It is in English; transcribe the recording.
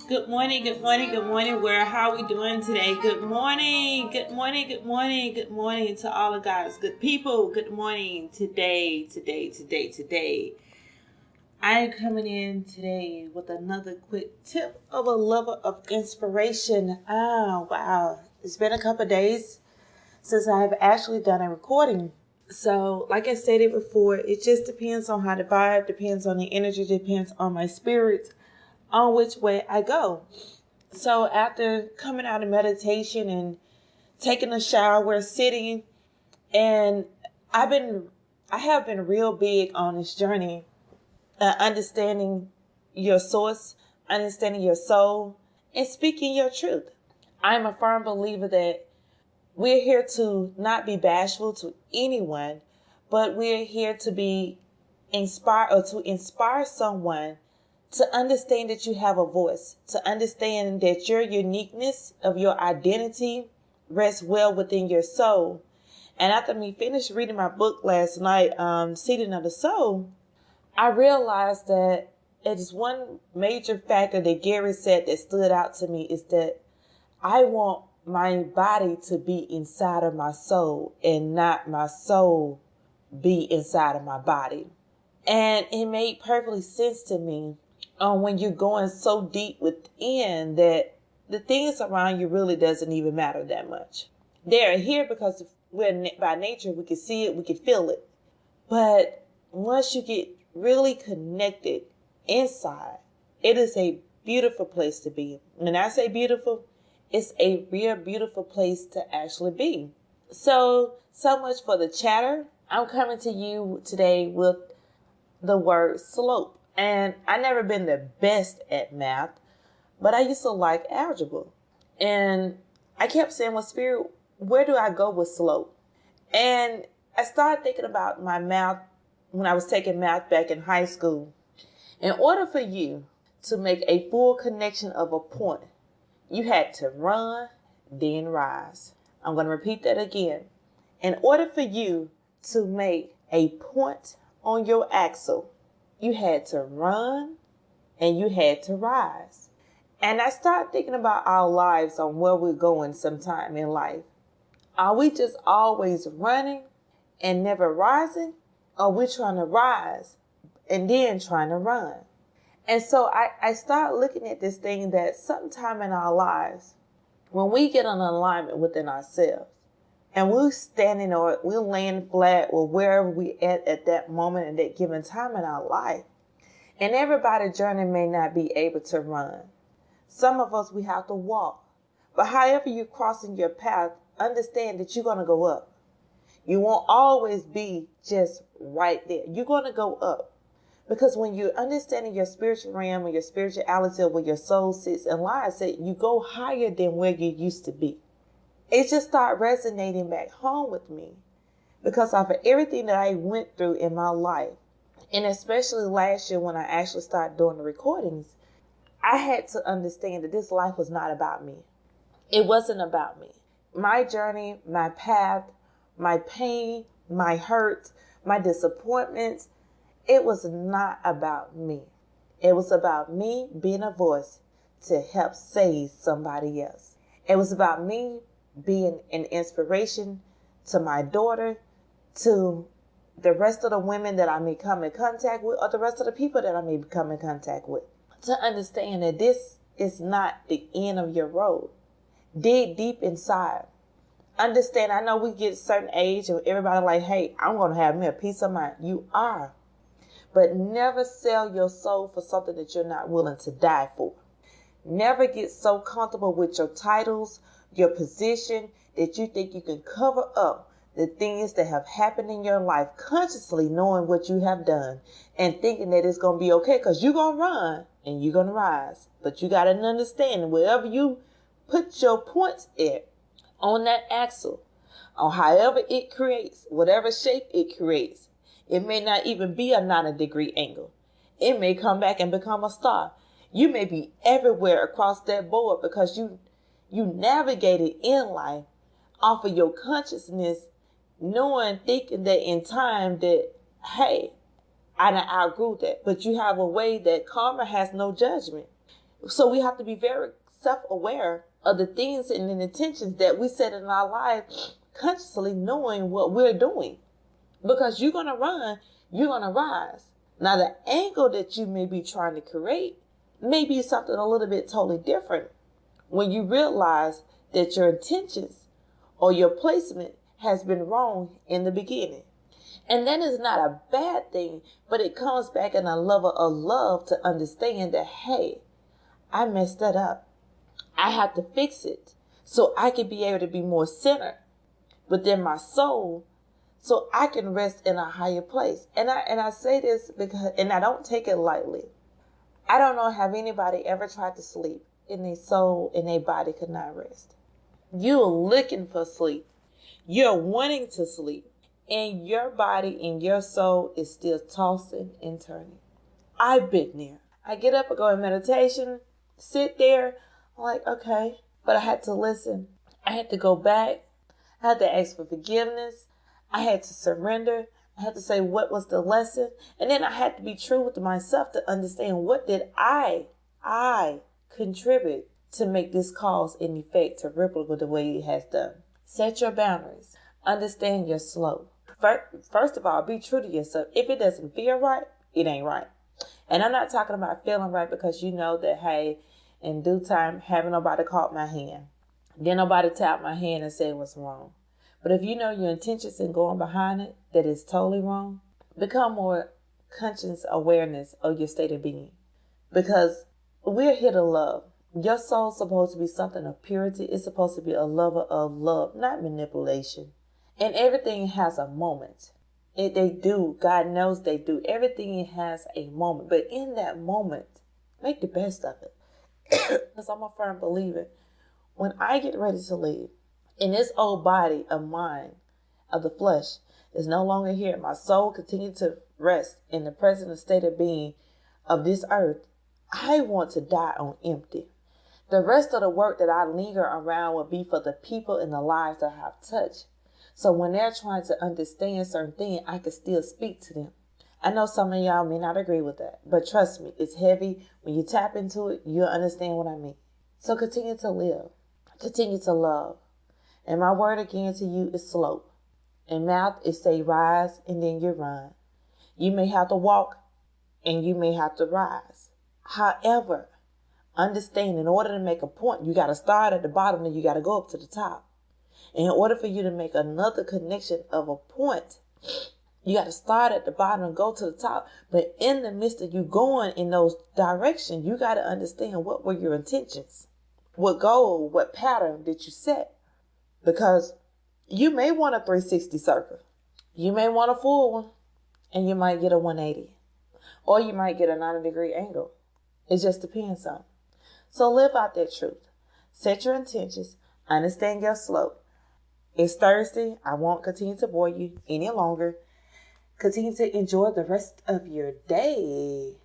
Good morning, good morning, good morning. How are we doing today? Good morning, good morning, good morning, good morning to all of God's good people. Good morning today. I am coming in today with another quick tip of a lover of inspiration. Oh, wow. It's been a couple of days since I have actually done a recording. So, like I stated before, it just depends on how the vibe, depends on the energy, depends on my spirit, on which way I go. So after coming out of meditation and taking a shower, sitting, and I have been real big on this journey, understanding your source, understanding your soul, and speaking your truth. I'm a firm believer that we're here to not be bashful to anyone, but we're here to be inspired or to inspire someone to understand that you have a voice, to understand that your uniqueness of your identity rests well within your soul. And after me finished reading my book last night, Seeding of the Soul, I realized that it is one major factor that Gary said that stood out to me is that I want my body to be inside of my soul and not my soul be inside of my body. And it made perfectly sense to me when you're going so deep within that the things around you really doesn't even matter that much. They're here because by nature, we can see it, we can feel it. But once you get really connected inside, it is a beautiful place to be. When I say beautiful, it's a real beautiful place to actually be. So much for the chatter. I'm coming to you today with the word slope. And I never been the best at math, but I used to like algebra. And I kept saying, well, Spirit, where do I go with slope? And I started thinking about my math when I was taking math back in high school. In order for you to make a full connection of a point, you had to run, then rise. I'm going to repeat that again. In order for you to make a point on your axle, you had to run and you had to rise. And I started thinking about our lives on where we're going sometime in life. Are we just always running and never rising? Or are we trying to rise and then trying to run? And so I started looking at this thing that sometime in our lives, when we get an alignment within ourselves, and we're standing or we're laying flat or wherever we at that moment in that given time in our life. And everybody's journey may not be able to run. Some of us, we have to walk. But however you're crossing your path, understand that you're going to go up. You won't always be just right there. You're going to go up. Because when you're understanding your spiritual realm or your spirituality or where your soul sits and lies, you go higher than where you used to be. It just started resonating back home with me because of everything that I went through in my life. And especially last year when I actually started doing the recordings, I had to understand that this life was not about me. It wasn't about me. My journey, my path, my pain, my hurt, my disappointments, it was not about me. It was about me being a voice to help save somebody else. It was about me being an inspiration to my daughter, to the rest of the women that I may come in contact with, or the rest of the people that I may come in contact with, to understand that this is not the end of your road. Dig deep inside. Understand, I know we get a certain age and everybody like, hey, I'm going to have me a peace of mind. You are. But never sell your soul for something that you're not willing to die for. Never get so comfortable with your titles, your position, that you think you can cover up the things that have happened in your life, consciously knowing what you have done and thinking that it's going to be okay because you're going to run and you're going to rise. But you got to understand wherever you put your points at on that axle, on however it creates, whatever shape it creates, it may not even be a 90-degree angle. It may come back and become a star. You may be everywhere across that board because you navigated in life off of your consciousness, knowing, thinking that in time that, hey, I done outgrew that. But you have a way that karma has no judgment. So we have to be very self-aware of the things and the intentions that we set in our life, consciously knowing what we're doing. Because you're going to run, you're going to rise. Now, the angle that you may be trying to create may be something a little bit totally different when you realize that your intentions or your placement has been wrong in the beginning. And that is not a bad thing, but it comes back in a level of love to understand that, hey, I messed that up. I have to fix it so I can be able to be more centered within my soul, so I can rest in a higher place. And I say this because, and I don't take it lightly. I don't know, have anybody ever tried to sleep and their soul and their body could not rest? You're looking for sleep. You're wanting to sleep. And your body and your soul is still tossing and turning. I've been there. I get up and go in meditation, sit there. I'm like, okay. But I had to listen. I had to go back. I had to ask for forgiveness. I had to surrender. I had to say what was the lesson. And then I had to be true with myself to understand what did I contribute to make this cause and effect to ripple the way it has done. Set your boundaries. Understand your slope. First of all, be true to yourself. If it doesn't feel right, it ain't right. And I'm not talking about feeling right because you know that, hey, in due time, having nobody caught my hand. Then nobody tapped my hand and said what's wrong. But if you know your intentions and going behind it, that is totally wrong, become more conscious awareness of your state of being. Because we're here to love. Your soul's supposed to be something of purity. It's supposed to be a lover of love, not manipulation. And everything has a moment. They do. God knows they do. Everything has a moment. But in that moment, make the best of it. Because I'm a firm believer. When I get ready to leave, and this old body of mine, of the flesh, is no longer here, my soul continues to rest in the present state of being of this earth, I want to die on empty. The rest of the work that I linger around will be for the people and the lives that I have touched. So when they're trying to understand certain things, I can still speak to them. I know some of y'all may not agree with that, but trust me, it's heavy. When you tap into it, you'll understand what I mean. So continue to live. Continue to love. And my word again to you is slope. In math, it say rise and then you run. You may have to walk and you may have to rise. However, understand in order to make a point, you got to start at the bottom and you got to go up to the top. And in order for you to make another connection of a point, you got to start at the bottom and go to the top. But in the midst of you going in those directions, you got to understand what were your intentions. What goal, what pattern did you set? Because you may want a 360 circle. You may want a full one. And you might get a 180. Or you might get a 90-degree angle. It just depends on. So live out that truth. Set your intentions. Understand your slope. It's Thursday. I won't continue to bore you any longer. Continue to enjoy the rest of your day.